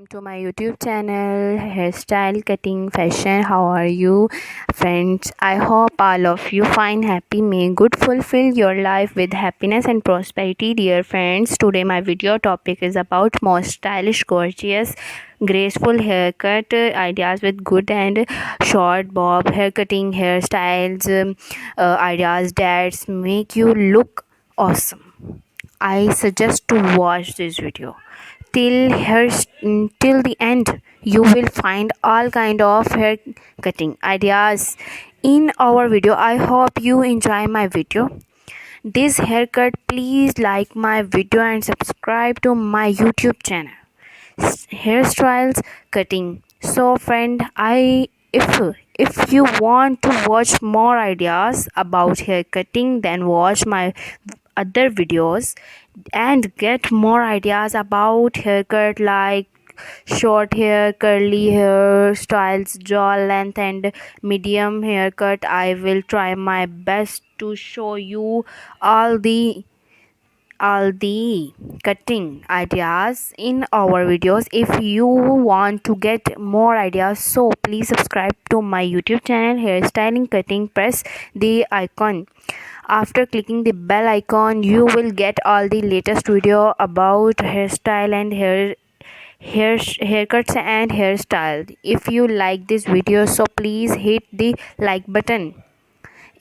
to my YouTube channel, Hairstyle Cutting Fashion. How are you, friends? I hope all of you find happy. May good fulfill your life with happiness and prosperity, dear friends. Today, my video topic is about most stylish, gorgeous, graceful haircut ideas with good and short bob haircutting hairstyles, ideas that make you look awesome. I suggest to watch this video till the end. You will find all kind of hair cutting ideas in our video. I hope you enjoy my video. This haircut, please like my video and subscribe to my YouTube channel, Hairstyles Cutting. So friend, I if you want to watch more ideas about hair cutting, then watch my other videos and get more ideas about haircut like short hair, curly hair styles, jaw length and medium haircut. I will try my best to show you all the cutting ideas in our videos. If you want to get more ideas, so please subscribe to my YouTube channel Hairstyling Cutting. Press the icon. After clicking the bell icon, you will get all the latest video about hairstyle and haircuts and hairstyle. If you like this video, so please hit the like button.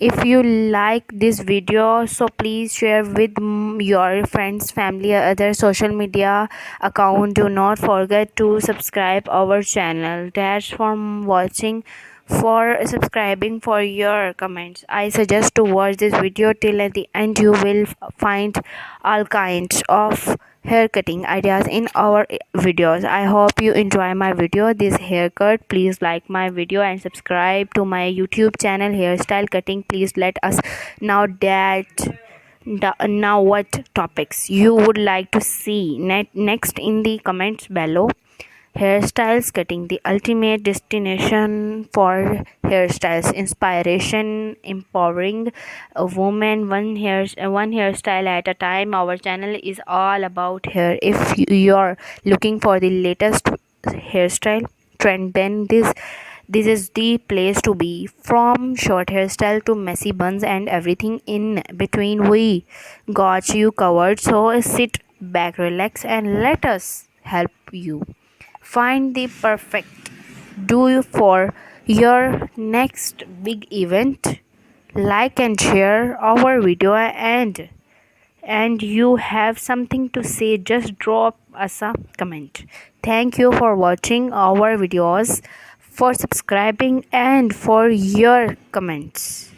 If you like this video, so please share with your friends, family, or other social media account. Do not forget to subscribe our channel. That's for watching, for subscribing, for your comments. I suggest to watch this video till at the end. You will find all kinds of hair cutting ideas in our videos. I hope you enjoy my video, this haircut. Please like my video and subscribe to my YouTube channel Hairstyle Cutting. Please let us know now what topics you would like to see next in the comments below. Hairstyles Cutting, the ultimate destination for hairstyles, inspiration, empowering a woman, one hairstyle at a time. Our channel is all about hair. If you're looking for the latest hairstyle trend, then this is the place to be. From short hairstyle to messy buns and everything in between, we got you covered. So sit back, relax, and let us help you find the perfect do for your next big event. Like and share our video, and you have something to say, just drop us a comment. Thank you for watching our videos, for subscribing, and for your comments.